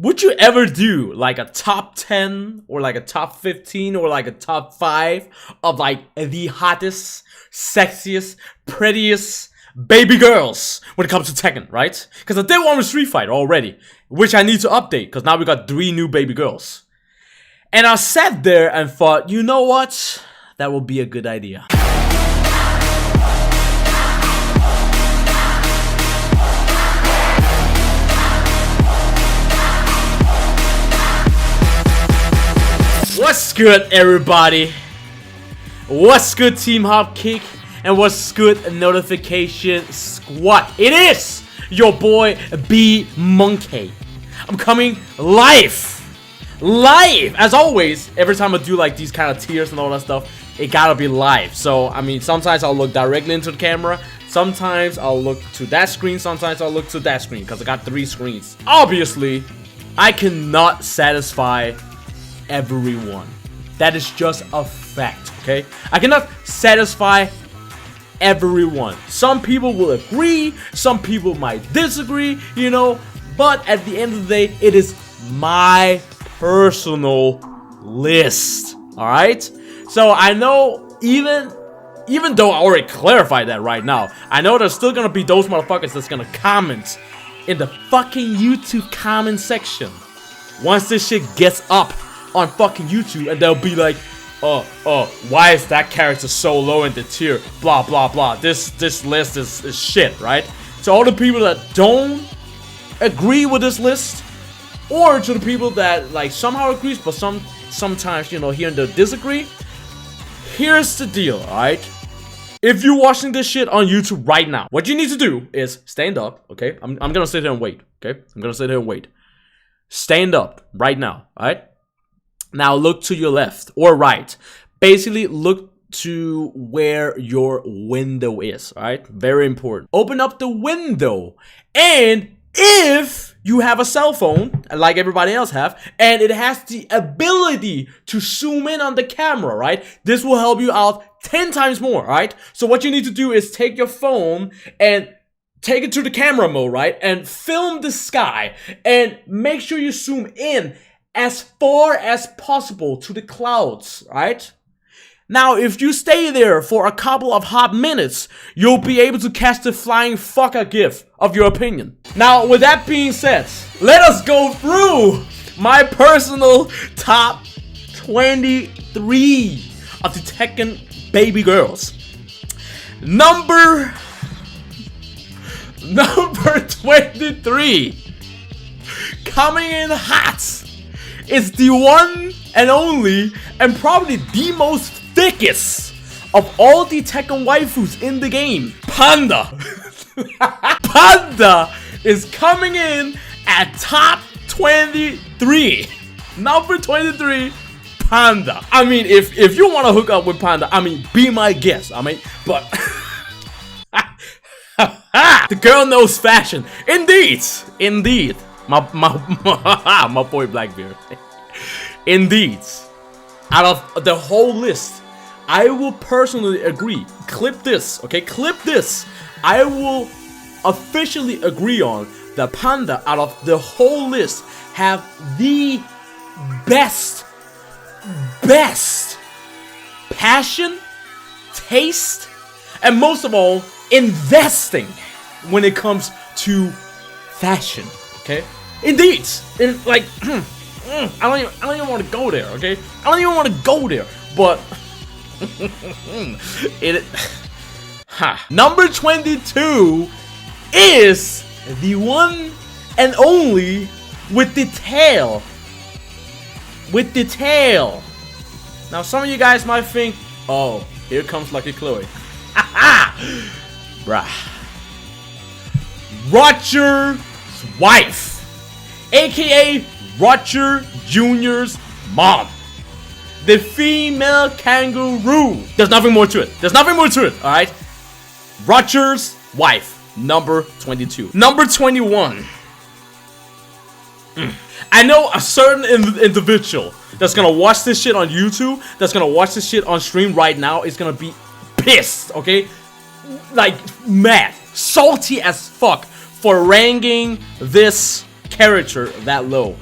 would you ever do like a top 10 or like a top 15 or like a top 5 of like the hottest, sexiest, prettiest baby girls when it comes to Tekken, right? Because I did one with Street Fighter already, which I need to update because now we got 3 new baby girls. And I sat there and thought, you know what? That would be a good idea. What's good, everybody? What's good, Team Hopkick? And what's good, Notification Squad? It is your boy B MONKE. I'm coming live as always. Every time I do like these kind of tiers and all that stuff, it gotta be live. So I mean, sometimes I'll look directly into the camera, sometimes I'll look to that screen, sometimes I'll look to that screen because I got 3 screens. Obviously, I cannot satisfy everyone. That is just a fact, okay? I cannot satisfy everyone. Some people will agree, some people might disagree, you know, but at the end of the day, it is my personal list, all right? So I know even though I already clarified that right now, I know there's still gonna be those motherfuckers that's gonna comment in the fucking YouTube comment section once this shit gets up on fucking YouTube, and they'll be like, why is that character so low in the tier, blah blah blah, this list is shit, right? To all the people that don't agree with this list, or to the people that like somehow agrees but sometimes, you know, here and there disagree, here's the deal, alright? If you're watching this shit on YouTube right now, what you need to do is stand up, okay? I'm gonna sit here and wait, okay? I'm gonna sit here and wait. Stand up right now, alright? Now look to your left or right. Basically look to where your window is, alright? Very important. Open up the window, and if you have a cell phone, like everybody else have, and it has the ability to zoom in on the camera, right? This will help you out 10 times more, right? So what you need to do is take your phone and take it to the camera mode, right? And film the sky, and make sure you zoom in as far as possible to the clouds, right? Now, if you stay there for a couple of hot minutes, you'll be able to catch the flying fucker gif of your opinion. Now, with that being said, let us go through my personal top 23 of the Tekken baby girls. Number 23, coming in hot, is the one and only, and probably the most thickest of all the Tekken waifus in the game, Panda. Panda is coming in at top 23. Number 23, Panda. I mean, if you want to hook up with Panda, I mean, be my guest. I mean, but the girl knows fashion. Indeed. My boy Blackbeard. Indeed. Out of the whole list, I will personally agree. Clip this, okay? Clip this. I will officially agree on that Panda, out of the whole list, have the best passion, taste, and most of all, investing when it comes to fashion. Okay, indeed, and like, I don't even want to go there. Okay, I don't even want to go there. But number 22 is the one and only with the tail. Now, some of you guys might think, oh, here comes Lucky Chloe. Bruh. Roger's wife, aka Roger Jr.'s mom, the female kangaroo. There's nothing more to it. All right, Roger's wife, number 22. Number 21. I know a certain individual that's gonna watch this shit on YouTube, that's gonna watch this shit on stream right now, is gonna be pissed, okay? Like, mad, salty as fuck for ranking this character that low.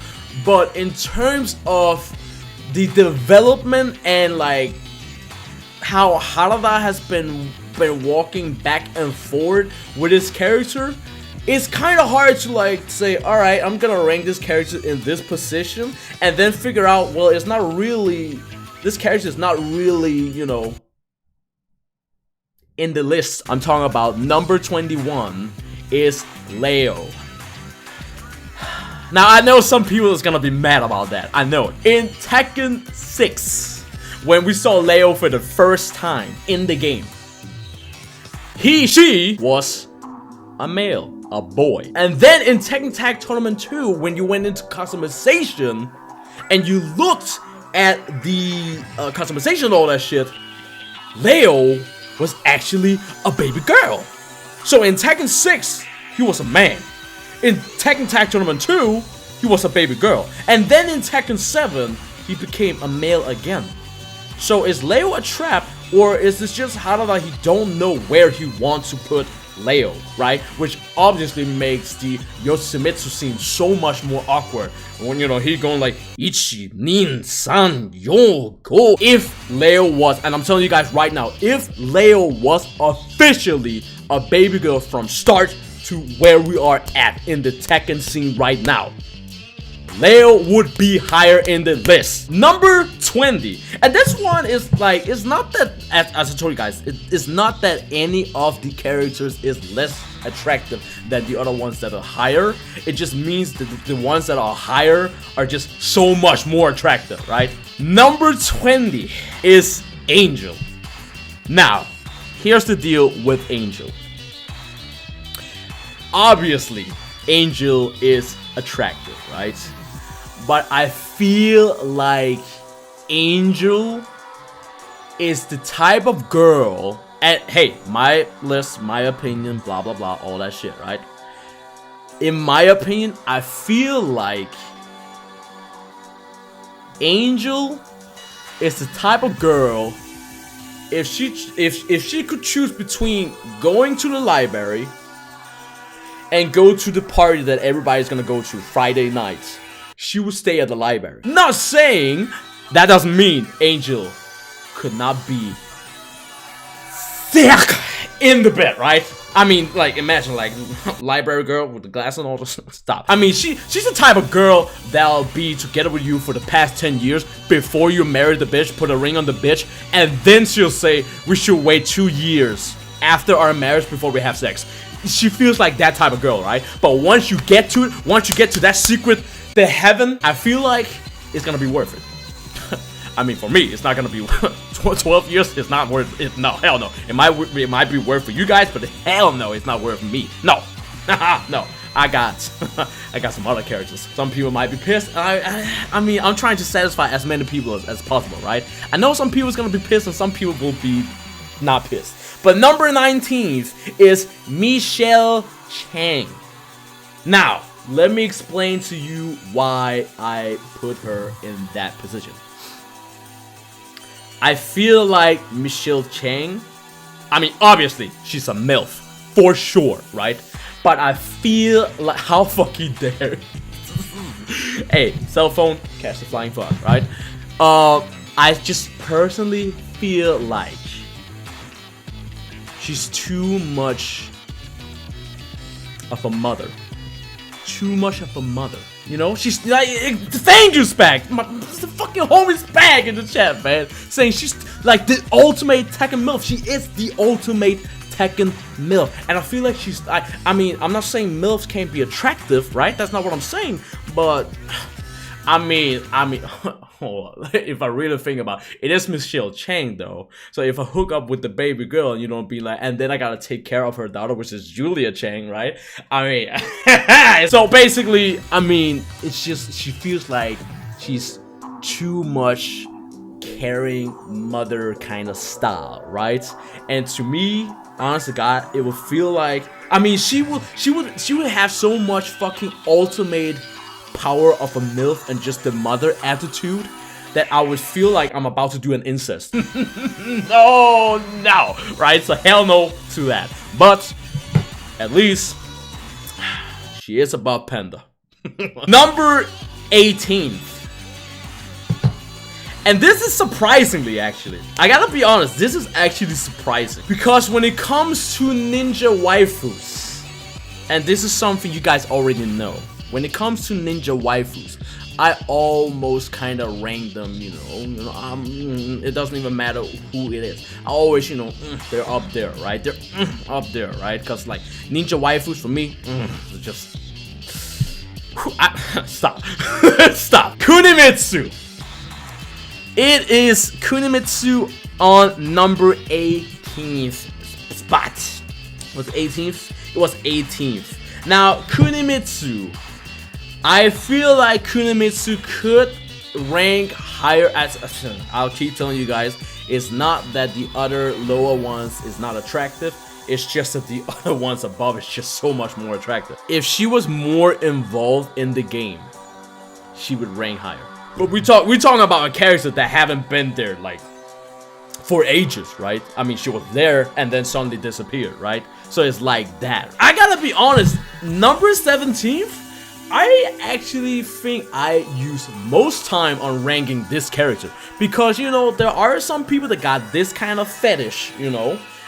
But in terms of the development and like how Harada has been walking back and forth with his character, it's kind of hard to like say, alright, I'm gonna rank this character in this position and then figure out, well, it's not really, this character is not really, you know, in the list. I'm talking about number 21 is Leo. Now, I know some people is gonna be mad about that. I know it. In Tekken 6, when we saw Leo for the first time in the game, she was a male, a boy. And then in Tekken Tag Tournament 2, when you went into customization and you looked at the customization and all that shit, Leo was actually a baby girl. So in Tekken 6, he was a man. In Tekken Tag Tournament 2, he was a baby girl. And then in Tekken 7, he became a male again. So is Leo a trap, or is this just Harada he don't know where he wants to put Leo, right? Which obviously makes the Yoshimitsu scene so much more awkward. When, you know, he going like, Ichi, Nin, San, Yo, Go. If Leo was, and I'm telling you guys right now, if Leo was officially a baby girl from start to where we are at in the Tekken scene right now, Leo would be higher in the list. Number 20. And this one is like, it's not that, as I told you guys, it's not that any of the characters is less attractive than the other ones that are higher. It just means that the ones that are higher are just so much more attractive, right? Number 20 is Angel. Now, here's the deal with Angel. Obviously, Angel is attractive, right? But I feel like Angel is the type of girl, and hey, my list, my opinion, blah blah blah, all that shit, right? In my opinion, I feel like Angel is the type of girl, if she could choose between going to the library and go to the party that everybody's gonna go to Friday nights, she would stay at the library. Not saying that doesn't mean Angel could not be thick in the bed, right? I mean, like, imagine, like, library girl with the glass and all this stuff. I mean, she's the type of girl that'll be together with you for the past 10 years before you marry the bitch, put a ring on the bitch, and then she'll say, we should wait 2 years after our marriage before we have sex. She feels like that type of girl, right? But once you get to it, once you get to that secret, the heaven, I feel like it's gonna be worth it. I mean, for me, it's not gonna be 12 years. It's not worth it. No, hell no. It might be worth for you guys, but hell no, it's not worth me. No, no. I got some other characters. Some people might be pissed. I mean, I'm trying to satisfy as many people as possible, right? I know some people's gonna be pissed and some people will be not pissed. But number 19 is Michelle Chang. Now, let me explain to you why I put her in that position. I feel like Michelle Chang, I mean, obviously, she's a MILF, for sure, right? But I feel like, how fucking dare hey, cell phone, catch the flying fuck, right? I just personally feel like she's too much of a mother. Too much of a mother, you know? She's like, thank you, Spag. The fucking homie's Spag in the chat, man, saying she's like the ultimate Tekken MILF. She is the ultimate Tekken MILF, and I feel like she's. I mean, I'm not saying MILFs can't be attractive, right? That's not what I'm saying, but I mean, if I really think about it, it is Michelle Chang though. So if I hook up with the baby girl, you know, be like, and then I gotta take care of her daughter, which is Julia Chang, right? I mean, so basically, I mean, it's just she feels like she's too much caring mother kind of style, right? And to me, honest to God, it would feel like, I mean, she would have so much fucking ultimate power of a MILF and just the mother attitude that I would feel like I'm about to do an incest. No, right? So hell no to that. But at least she is above Panda. Number 18. And this is surprisingly, actually. I gotta be honest, this is actually surprising. Because when it comes to ninja waifus, and this is something you guys already know. When it comes to ninja waifus, I almost kind of rank them, it doesn't even matter who it is. I always, they're up there, right? They're up there, right? Because, like, ninja waifus for me, just... Stop. Stop. Kunimitsu. It is Kunimitsu on number 18th spot. Was it 18th? It was 18th. Now, Kunimitsu, I feel like Kunimitsu could rank higher as... I'll keep telling you guys, it's not that the other lower ones is not attractive. It's just that the other ones above is just so much more attractive. If she was more involved in the game, she would rank higher. But we're talking about a character that haven't been there, like, for ages, right? I mean, she was there and then suddenly disappeared, right? So it's like that. I gotta be honest, number 17th, I actually think I use most time on ranking this character. Because, there are some people that got this kind of fetish,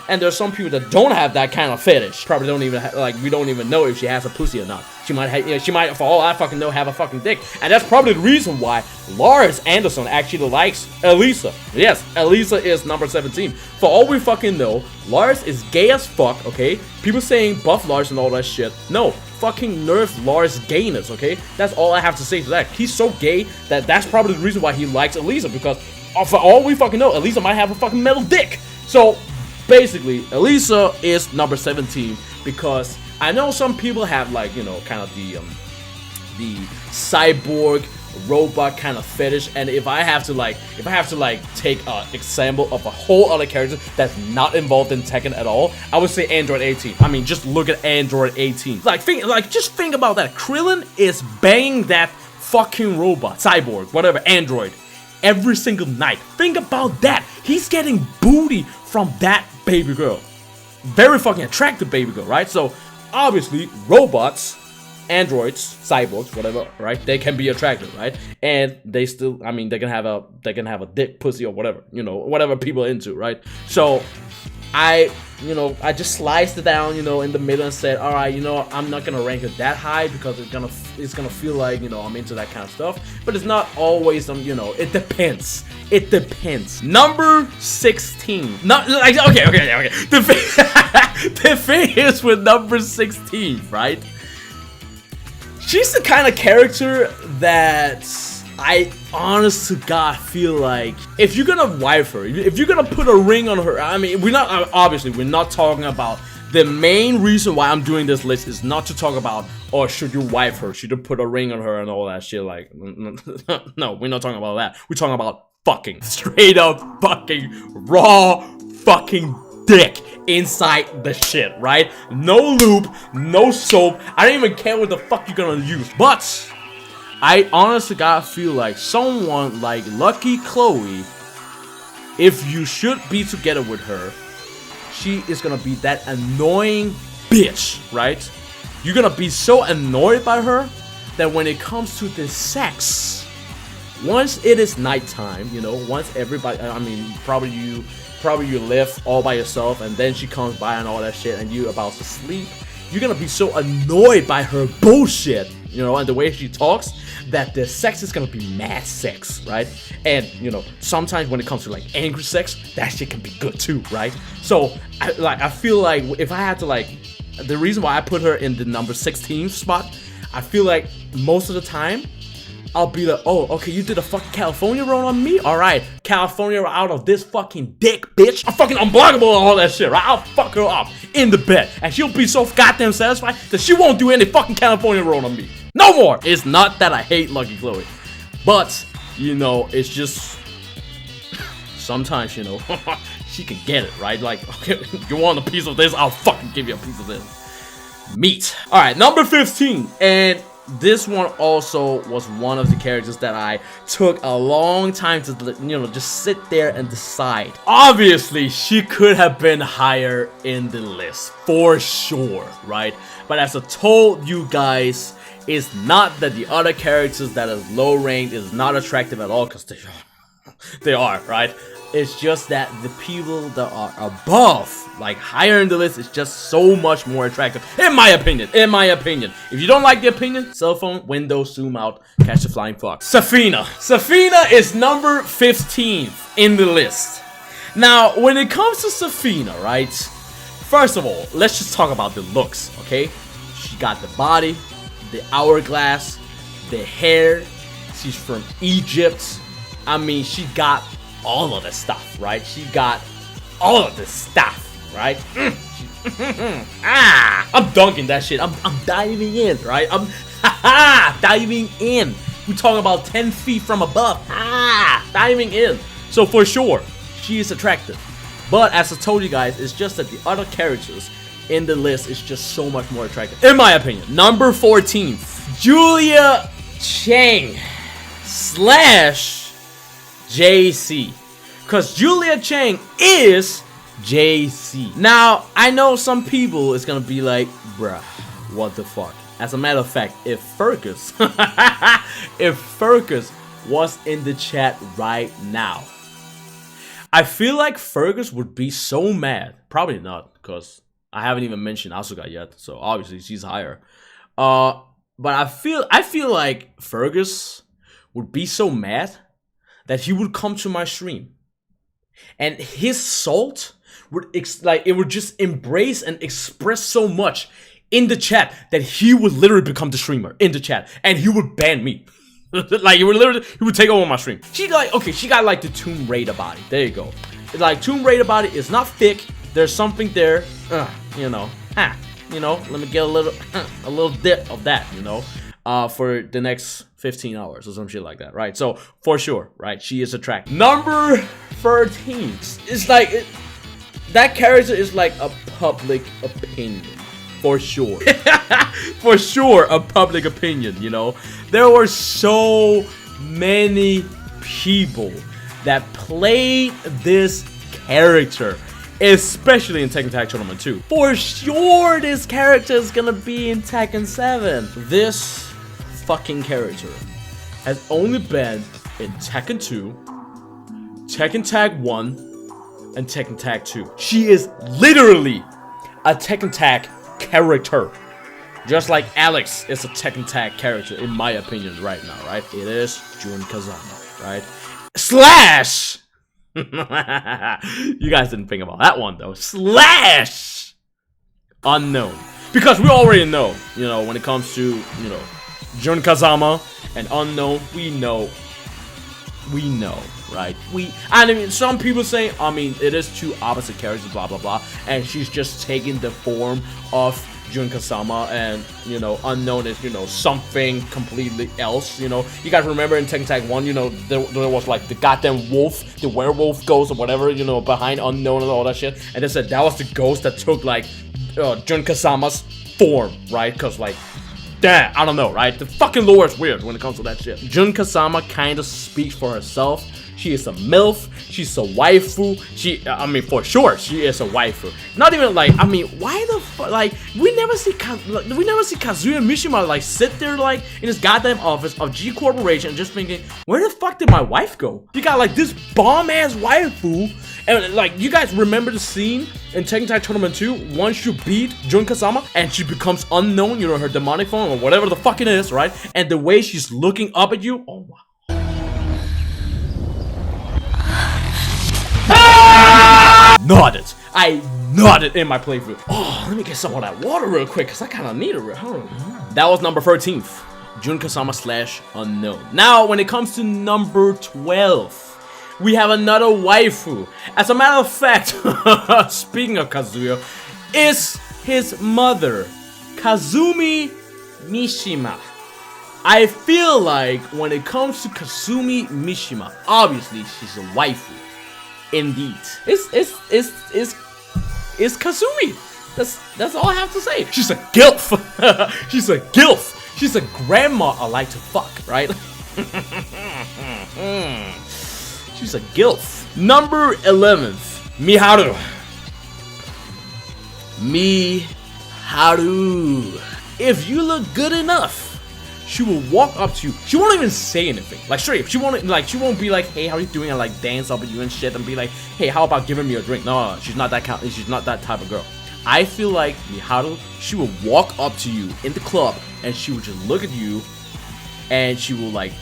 and there's some people that don't have that kind of fetish. Probably don't even we don't even know if she has a pussy or not. She might, for all I fucking know, have a fucking dick. And that's probably the reason why Lars Anderson actually likes Eliza. Yes, Eliza is number 17. For all we fucking know, Lars is gay as fuck, okay? People saying buff Lars and all that shit. No, fucking nerf Lars gayness, okay? That's all I have to say to that. He's so gay that that's probably the reason why he likes Eliza. Because for all we fucking know, Eliza might have a fucking metal dick. So... basically, Eliza is number 17 because I know some people have kind of the cyborg robot kind of fetish, and if I have to take an example of a whole other character that's not involved in Tekken at all, I would say Android 18. I mean, just look at Android 18. Just think about that. Krillin is banging that fucking robot, cyborg, whatever, android, every single night. Think about that. He's getting booty from that baby girl. Very fucking attractive baby girl, right? So obviously robots, androids, cyborgs, whatever, right? They can be attractive, right? And they still, I mean, they can have a dick, pussy, or whatever, whatever people are into, right? So I just sliced it down, in the middle and said, all right, I'm not gonna rank it that high because it's gonna feel like, I'm into that kind of stuff. But it's not always, it depends. It depends. Number 16. Not like okay. The thing is with number 16, right? She's the kind of character that I honest to God feel like if you're gonna wife her, if you're gonna put a ring on her, I mean, we're not talking about the main reason why I'm doing this list is not to talk about, or should you wife her, should you put a ring on her and all that shit. Like, no, we're not talking about that. We're talking about fucking straight up fucking raw fucking dick inside the shit, right? No lube, no soap. I don't even care what the fuck you're gonna use, but I honestly gotta feel like someone like Lucky Chloe, if you should be together with her, she is gonna be that annoying bitch, right? You're gonna be so annoyed by her that when it comes to the sex, once it is nighttime, once everybody, I mean, probably you live all by yourself and then she comes by and all that shit and you about to sleep, you're gonna be so annoyed by her bullshit, and the way she talks, that the sex is gonna be mad sex, right? And, sometimes when it comes to, like, angry sex, that shit can be good too, right? So, I feel like if I had to, the reason why I put her in the number 16 spot, I feel like most of the time, I'll be like, oh, okay, you did a fucking California roll on me? Alright, California out of this fucking dick, bitch. I'm fucking unblockable and all that shit, right? I'll fuck her up in the bed. And she'll be so goddamn satisfied that she won't do any fucking California roll on me. No more! It's not that I hate Lucky Chloe. But, it's just... sometimes, she can get it, right? Like, okay, you want a piece of this? I'll fucking give you a piece of this. Meat. Alright, number 15. And this one also was one of the characters that I took a long time to, just sit there and decide. Obviously, she could have been higher in the list, for sure, right? But as I told you guys It's not that the other characters that is low ranked is not attractive at all, because they are, right? It's just that the people that are above, like higher in the list, is just so much more attractive, in my opinion. In my opinion. If you don't like the opinion, cell phone, window, zoom out, catch the flying fox. Safina. Safina is number 15 in the list. Now, when it comes to Safina, right? First of all, let's just talk about the looks, okay? She got the body, the hourglass, the hair. She's from Egypt. I mean, she got all of the stuff, right? She got all of the stuff, right? I'm dunking that shit. I'm diving in, right? I'm diving in. We talking about 10 feet from above. Diving in. So for sure, she is attractive. But as I told you guys, it's just that the other characters in the list is just so much more attractive, in my opinion. Number 14, Julia Chang / JC. Because Julia Chang is JC. Now, I know some people is gonna be like, bruh, what the fuck? As a matter of fact, if Fergus, if Fergus was in the chat right now, I feel like Fergus would be so mad. Probably not, because I haven't even mentioned Asuka yet, so obviously she's higher. But I feel like Fergus would be so mad that he would come to my stream, and his salt would it would just embrace and express so much in the chat that he would literally become the streamer in the chat, and he would ban me. Like he would take over my stream. She got like the Tomb Raider body. There you go. It's like Tomb Raider body is not thick. There's something there. You know, let me get a little dip of that, you know, for the next 15 hours or some shit like that, right? So for sure, right, she is attractive. Number 13. It's like that character is like a public opinion. For sure. For sure, a public opinion, you know. There were so many people that played this character, especially in Tekken Tag Tournament 2. For sure, this character is gonna be in Tekken 7. This fucking character has only been in Tekken 2, Tekken Tag 1, and Tekken Tag 2. She is literally a Tekken Tag character, just like Alex is a Tekken Tag character, in my opinion, right now, right? It is Jun Kazama, right? Slash! You guys didn't think about that one, though. Slash! Unknown. Because we already know, you know, when it comes to, you know, Jun Kazama and Unknown, we know, right? I mean, some people say, I mean, it is two opposite characters, blah, blah, blah, and she's just taking the form of Jun Kazama, and, you know, Unknown is, you know, something completely else, you know. You guys remember in Tekken Tag 1, you know, there was, like, the goddamn wolf, the werewolf ghost or whatever, you know, behind Unknown and all that shit, and they said that was the ghost that took, like, Jun Kazama's form, right? Because, like, damn, I don't know, right? The fucking lore is weird when it comes to that shit. Jun Kazama kind of speaks for herself. She is a MILF. She's a waifu. I mean, for sure, she is a waifu. Not even like, I mean, why the fuck? Like, we never see Kasumi Mishima like sit there like in his goddamn office of G Corporation, just thinking, where the fuck did my wife go? You got like this bomb ass waifu, and like, you guys remember the scene in Tekken Tag Tournament 2 once you beat Jun Kazama and she becomes Unknown, you know, her demonic form or whatever the fuck it is, right? And the way she's looking up at you, oh wow. Nodded. I nodded in my playthrough. Oh, let me get some of that water real quick, because I kind of need it. That was number 13th. Jun Kazama / Unknown. Now, when it comes to number 12, we have another waifu. As a matter of fact, speaking of Kazuya, is his mother, Kasumi Mishima. I feel like when it comes to Kasumi Mishima, obviously she's a waifu. Indeed, it's Kasumi. That's all I have to say. She's a gilf. She's a gilf. She's a grandma I like to fuck, right? She's a gilf. Number 11th, Miharu. Miharu. If you look good enough she will walk up to you. She won't even say anything. Like straight up, she won't be like, hey, how are you doing? And like dance up at you and shit and be like, hey, how about giving me a drink? No, she's not that kind. She's not that type of girl. I feel like Miharu, she will walk up to you in the club and she will just look at you and she will like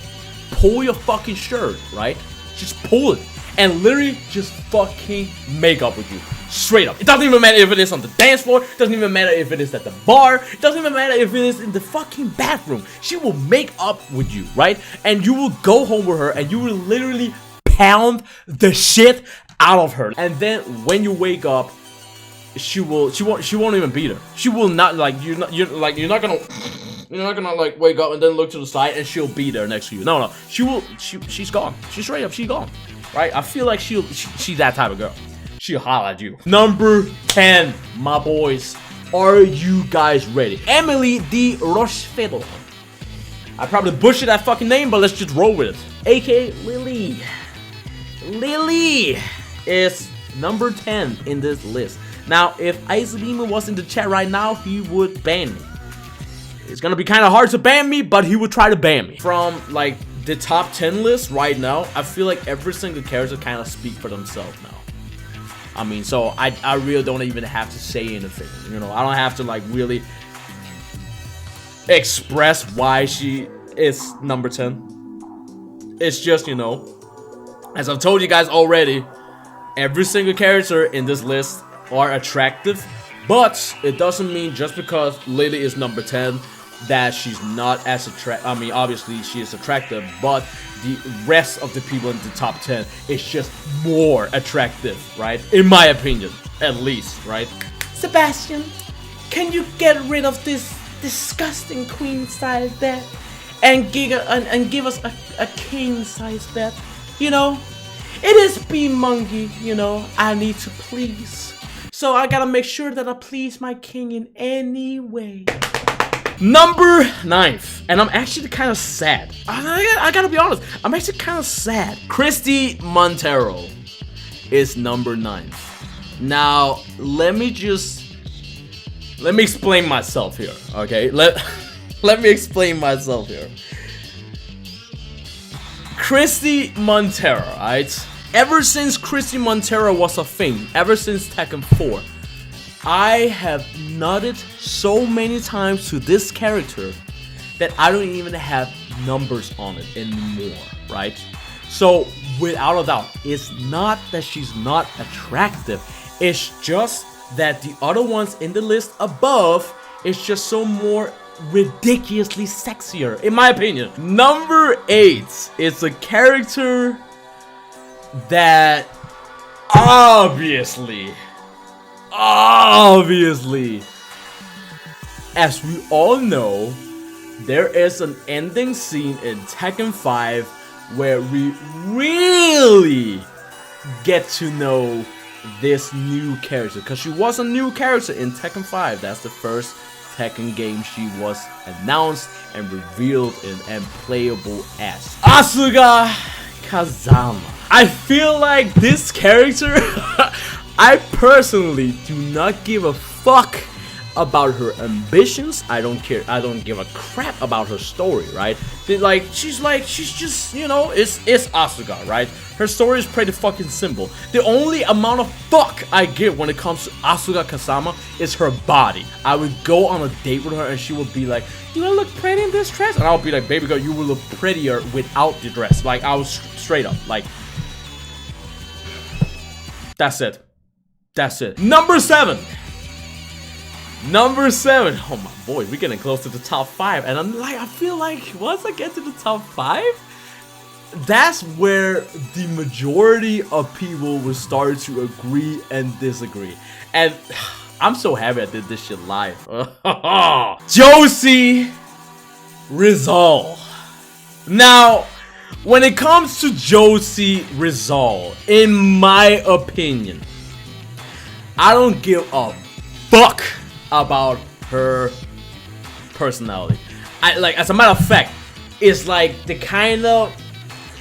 pull your fucking shirt, right? Just pull it and literally just fucking make up with you. Straight up. It doesn't even matter if it is on the dance floor. It doesn't even matter if it is at the bar. It doesn't even matter if it is in the fucking bathroom. She will make up with you, right? And you will go home with her and you will literally pound the shit out of her. And then when you wake up, she won't even beat her. She will not, like, you're not gonna like wake up and then look to the side and she'll be there next to you. No, she's gone. She's straight up, she's gone. Right? I feel like she's that type of girl. She'll holler at you. Number 10, my boys. Are you guys ready? Emily de Rochefidel. I probably butchered that fucking name, but let's just roll with it. AKA Lilly. Lilly is number 10 in this list. Now, if Izabima was in the chat right now, he would ban me. It's gonna be kind of hard to ban me, but he would try to ban me. From, like, the top 10 list right now, I feel like every single character kind of speak for themselves now. I mean, so I really don't even have to say anything. You know, I don't have to, like, really express why she is number 10. It's just, you know, as I've told you guys already, every single character in this list are attractive, but it doesn't mean just because Lilly is number 10 that she's not as attractive. I mean, obviously she is attractive, but the rest of the people in the top 10 is just more attractive, right? In my opinion, at least, right? Sebastian, can you get rid of this disgusting queen size bed and give us a king size bed? You know, it is be monkey, you know, I need to please. So I gotta make sure that I please my king in any way. Number 9th, and I'm actually kind of sad. I gotta be honest, I'm actually kind of sad. Christy Montero is number 9th. Now, let me explain myself here, okay? Let me explain myself here. Christy Montero, right? Ever since Christy Montero was a thing, ever since Tekken 4, I have nodded so many times to this character that I don't even have numbers on it anymore, right? So, without a doubt, it's not that she's not attractive. It's just that the other ones in the list above is just so more ridiculously sexier, in my opinion. Number 8 is a character that obviously, as we all know, there is an ending scene in Tekken 5 where we really get to know this new character, because she was a new character in Tekken 5. That's the first Tekken game she was announced and revealed in and playable as Asuka Kazama. I feel like this character, I personally do not give a fuck about her ambitions. I don't care. I don't give a crap about her story, right? She's just, you know, it's Asuka, right? Her story is pretty fucking simple. The only amount of fuck I give when it comes to Asuka Kazama is her body. I would go on a date with her and she would be like, "Do I look pretty in this dress?" And I'll be like, "Baby girl, you will look prettier without the dress." Like, I was straight up, like, that's it. That's it. Number 7. Number 7. Oh my boy, we're getting close to the top 5. And I'm like, I feel like once I get to the top 5, that's where the majority of people will start to agree and disagree. And I'm so happy I did this shit live. Josie Rizal. Now, when it comes to Josie Rizal, in my opinion, I don't give a fuck about her personality. As a matter of fact, it's like the kind of,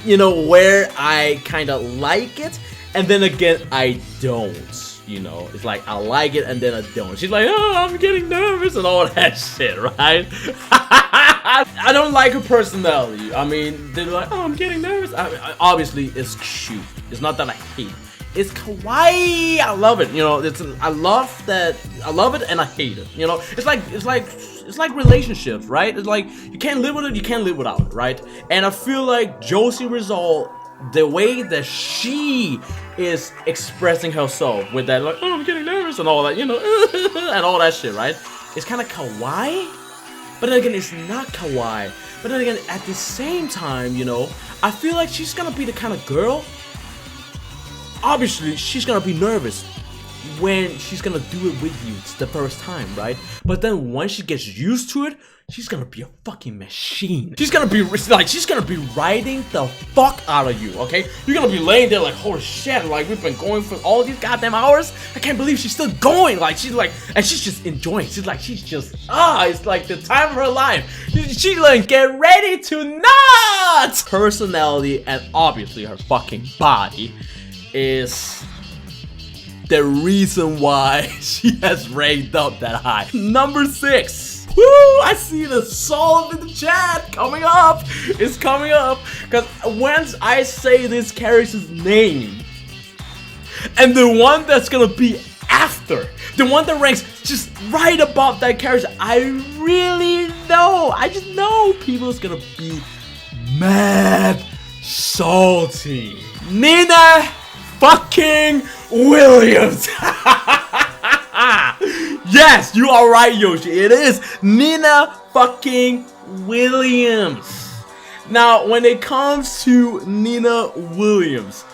you know, where I kind of like it, and then again, I don't. you know. It's like, I like it and then I don't. She's like, oh, I'm getting nervous and all that shit, right? I don't like her personality. I mean, they're like, oh, I'm getting nervous. Obviously, it's cute. It's not that I hate it. It's kawaii. I love it. You know, I love it and I hate it. You know, it's like relationships, right? It's like you can't live with it, you can't live without it, right? And I feel like Josie resolved the way that she is expressing herself with that, like, oh, I'm getting nervous and all that, you know, and all that shit, right? It's kind of kawaii, but then again, it's not kawaii. But then again, at the same time, you know, I feel like she's gonna be the kind of girl. Obviously, she's gonna be nervous when she's gonna do it with you the first time, right? But then once she gets used to it, she's gonna be a fucking machine. She's gonna be riding the fuck out of you, okay? You're gonna be laying there like, holy shit, like, we've been going for all these goddamn hours. I can't believe she's still going. Like, she's like, and she's just enjoying. She's just, it's like the time of her life. She's like, get ready to nut! Personality and obviously her fucking body is the reason why she has ranked up that high. Number 6. Woo! I see the solve in the chat coming up. It's coming up. Because once I say this character's name, and the one that's gonna be after, the one that ranks just right above that character, I really know. I just know people's gonna be mad salty. Nina fucking Williams. Yes, you are right, Yoshi. It is Nina fucking Williams. Now, when it comes to Nina Williams,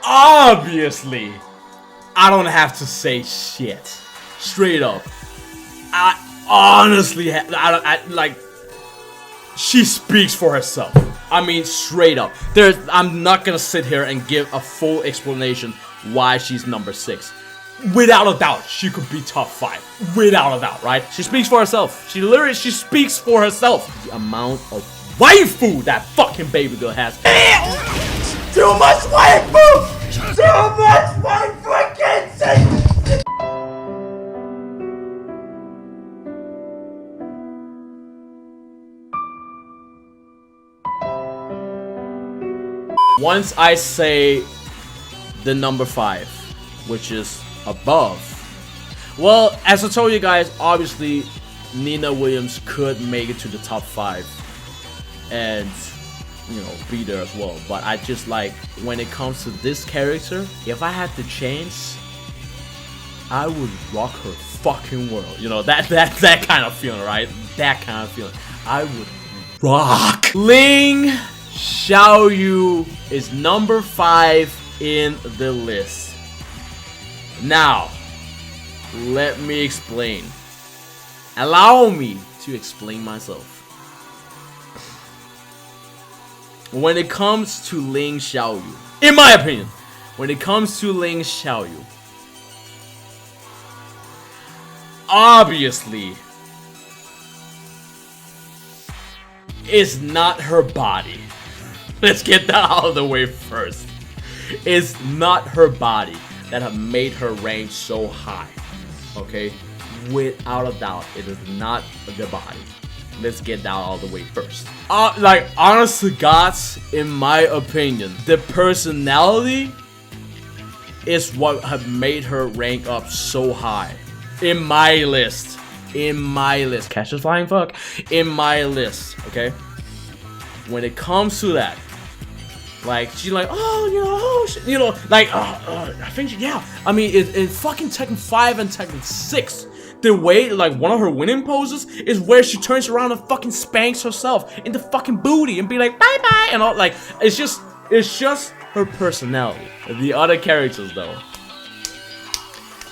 obviously, I don't have to say shit. Straight up. I honestly, like, she speaks for herself. I mean, straight up. I'm not gonna sit here and give a full explanation why she's number 6. Without a doubt, she could be top 5. Without a doubt, right? She speaks for herself. She speaks for herself. The amount of waifu that fucking baby girl has. Too much waifu! Too much waifu! I can't say. Once I say the number 5, which is above, well, as I told you guys, obviously Nina Williams could make it to the top 5 and, you know, be there as well. But I just like, when it comes to this character, if I had the chance, I would rock her fucking world. You know, that kind of feeling, right? That kind of feeling. I would rock. Ling Xiaoyu is number 5 in the list. Now, let me explain. Allow me to explain myself. When it comes to Ling Xiaoyu, in my opinion, when it comes to Ling Xiaoyu, obviously, it's not her body. Let's get that out of the way first. It's not her body that have made her rank so high. Okay? Without a doubt, it is not the body. Let's get that out of the way first. Like, honest to God, in my opinion, the personality is what have made her rank up so high. In my list. In my list. Catch this flying fuck. In my list. Okay? When it comes to that, like, she's like, oh, you know, oh, shit, you know, like, I think, yeah. I mean, in fucking Tekken 5 and Tekken 6, the way, like, one of her winning poses is where she turns around and fucking spanks herself in the fucking booty and be like, bye-bye, and all, like, it's just her personality. The other characters, though.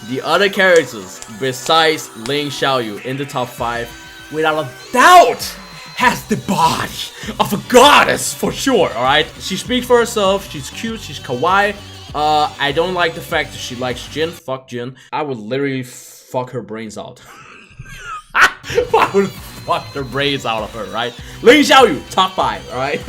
The other characters, besides Ling Xiaoyu in the top 5, without a doubt, has the body of a goddess for sure, alright? She speaks for herself, she's cute, she's kawaii. I don't like the fact that she likes Jin. Fuck Jin. I would literally fuck her brains out. I would fuck the brains out of her, right? Ling Xiaoyu, top 5, alright?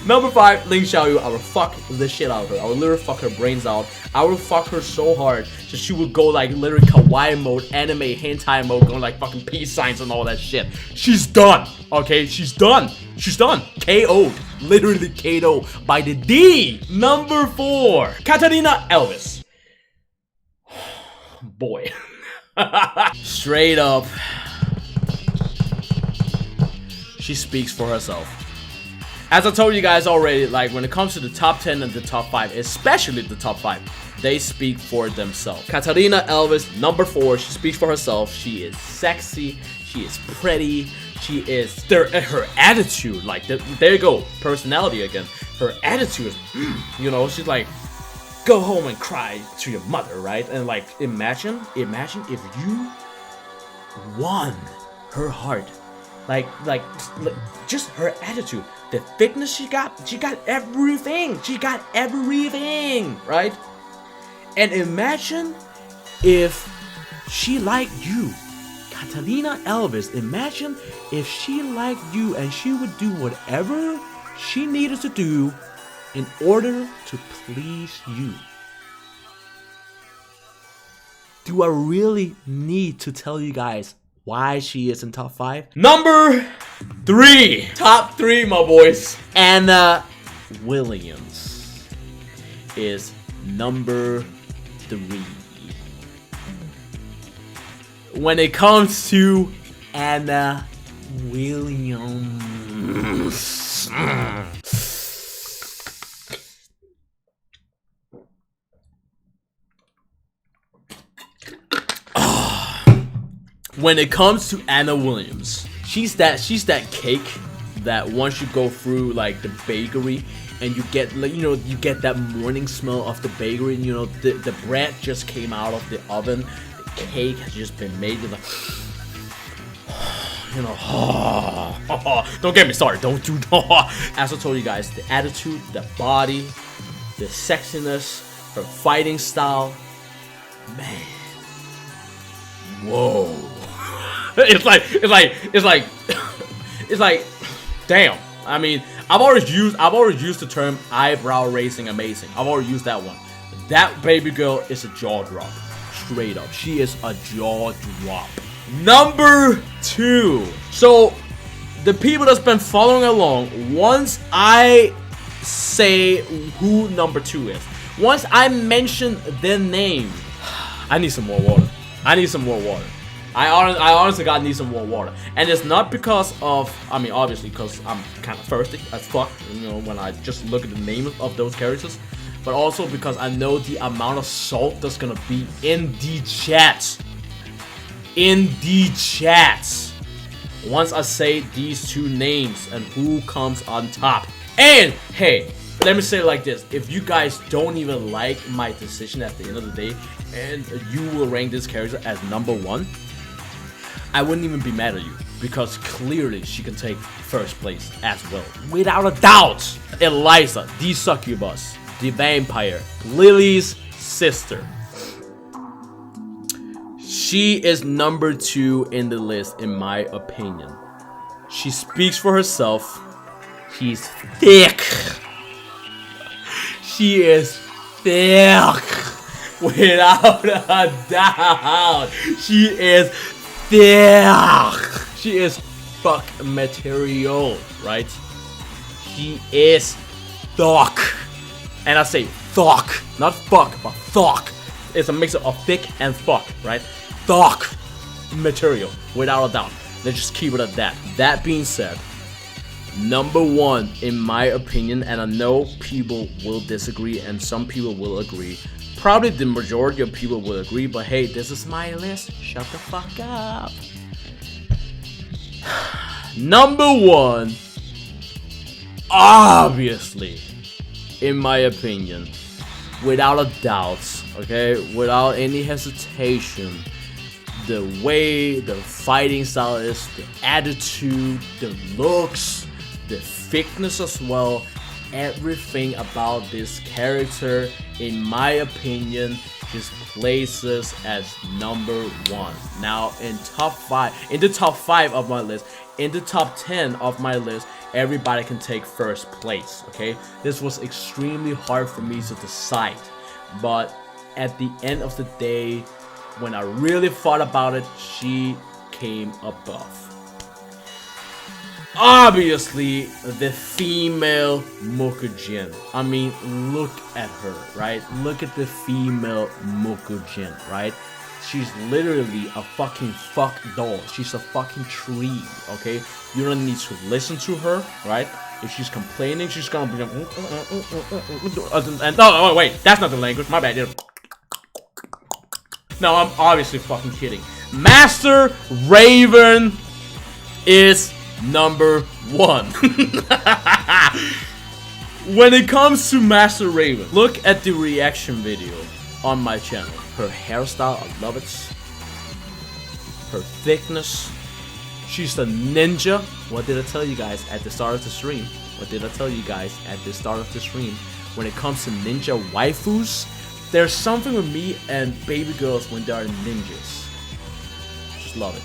Number 5, Ling Xiaoyu, I will fuck the shit out of her. I will literally fuck her brains out. I will fuck her so hard that she would go like literally kawaii mode, anime, hentai mode, going like fucking peace signs and all that shit. She's done, okay? She's done. She's done. KO'd. Literally KO'd by the D. Number 4, Catalina Elvis. Boy. Straight up. She speaks for herself. As I told you guys already, like when it comes to the top 10 and the top 5, especially the top 5, they speak for themselves. Catalina Elvis, number 4, she speaks for herself. She is sexy, she is pretty, she is her attitude, like there you go, personality again. Her attitude is, you know, she's like, go home and cry to your mother, right? And like imagine if you won her heart. Like just her attitude, the fitness she got everything. She got everything, right? And imagine if she liked you. Catalina Elvis, imagine if she liked you and she would do whatever she needed to do in order to please you. Do I really need to tell you guys why she is in top 5? Number 3, top 3, my boys. Anna Williams is number 3. When it comes to Anna Williams, when it comes to Anna Williams, she's that cake that once you go through like the bakery and you get, like, you know, you get that morning smell of the bakery, and you know the bread just came out of the oven, the cake has just been made, you're like, you know, don't get me started, don't do that. As I told you guys, the attitude, the body, the sexiness, her fighting style, man, whoa. It's like, damn. I mean, I've always used the term eyebrow raising amazing. I've already used that one. That baby girl is a jaw drop. Straight up. She is a jaw drop. Number 2. So, the people that's been following along, once I say who number 2 is, once I mention their name, I need some more water. I honestly gotta need some more water. And it's not because of, I mean, obviously because I'm kind of thirsty as fuck, you know, when I just look at the names of those characters, but also because I know the amount of salt that's gonna be in the chat. Once I say these 2 names and who comes on top. And hey, let me say it like this: if you guys don't even like my decision at the end of the day, and you will rank this character as number 1, I wouldn't even be mad at you, because clearly she can take first place as well. Without a doubt, Eliza, the succubus, the vampire, Lilly's sister. She is number 2 in the list, in my opinion. She speaks for herself. She's thick. She is thick. Without a doubt. She is thick. She is fuck material, right? She is thick. And I say thick, not fuck, but thick. It's a mix of thick and fuck, right? Thick material, without a doubt. Let's just keep it at that. That being said, number 1, in my opinion, and I know people will disagree and some people will agree. Probably the majority of people will agree, but hey, this is my list. Shut the fuck up. Number 1, obviously, in my opinion, without a doubt, okay, without any hesitation, the way the fighting style is, the attitude, the looks, the thickness as well, everything about this character, in my opinion, just places as number 1. Now in the top 5 of my list, in the top 10 of my list, everybody can take first place, okay? This was extremely hard for me to decide, but at the end of the day, when I really thought about it, she came above. Obviously, the female Mokujin. I mean, look at her, right? Look at the female Mokujin, right? She's literally a fucking fuck doll. She's a fucking tree, okay? You don't need to listen to her, right? If she's complaining, she's gonna be like, and oh wait, that's not the language. My bad. No, I'm obviously fucking kidding. Master Raven is number 1. When it comes to Master Raven, look at the reaction video on my channel. Her hairstyle, I love it. Her thickness. She's a ninja. What did I tell you guys at the start of the stream? When it comes to ninja waifus, there's something with me and baby girls when they are ninjas. Just love it.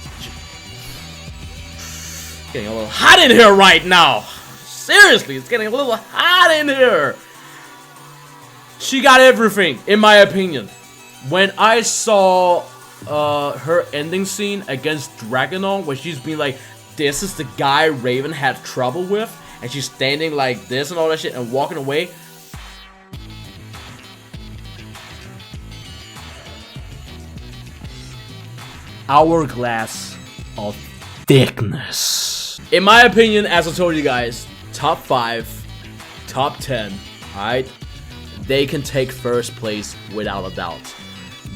Getting a little hot in here right now. Seriously, it's getting a little hot in here. She got everything, in my opinion. When I saw her ending scene against Dragonon, where she's being like, this is the guy Raven had trouble with, and she's standing like this and all that shit and walking away. Hourglass of thickness. In my opinion, as I told you guys, top 5, top 10, alright? They can take first place without a doubt.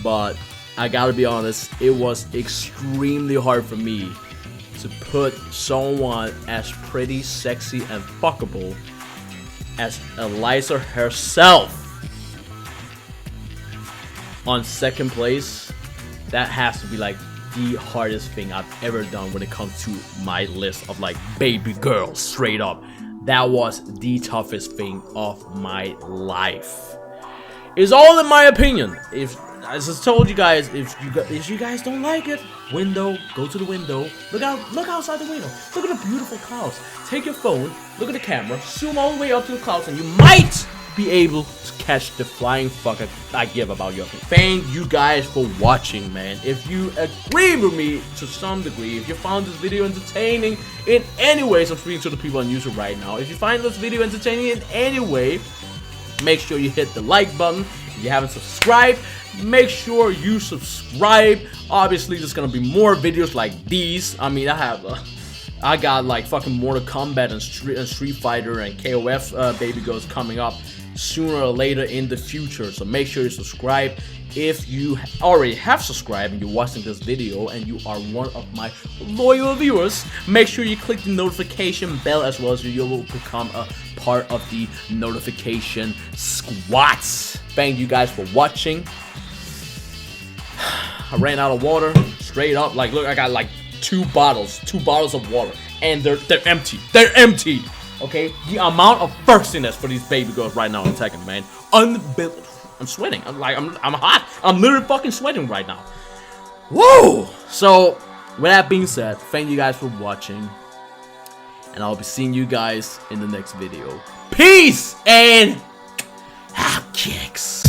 But I gotta be honest, it was extremely hard for me to put someone as pretty, sexy, and fuckable as Eliza herself on second place. That has to be like the hardest thing I've ever done when it comes to my list of like baby girls, straight up. That was the toughest thing of my life. It's all in my opinion. If, as I told you guys, if you guys don't like it, go to the window, look outside the window, look at the beautiful clouds. Take your phone, look at the camera, zoom all the way up to the clouds, and you might be able to catch the flying fuck I give about your opinion. Thank you guys for watching, man. If you agree with me to some degree, if you found this video entertaining in any way, so I'm speaking to the people on YouTube right now. If you find this video entertaining in any way, make sure you hit the like button. If you haven't subscribed, make sure you subscribe. Obviously, there's gonna be more videos like these. I mean, I got like fucking Mortal Kombat and Street Fighter and KOF baby girls coming up sooner or later in the future, so make sure you subscribe. If you already have subscribed and you're watching this video and you are one of my loyal viewers, make sure you click the notification bell as well, so you will become a part of the notification squads. Thank you guys for watching. I ran out of water, straight up. Like, look, I got like two bottles of water, and they're empty. They're empty. Okay, the amount of thirstiness for these baby girls right now in Tekken, man, unbelievable. I'm sweating. I'm hot. I'm literally fucking sweating right now. Whoa! So, with that being said, thank you guys for watching, and I'll be seeing you guys in the next video. Peace and hot kicks.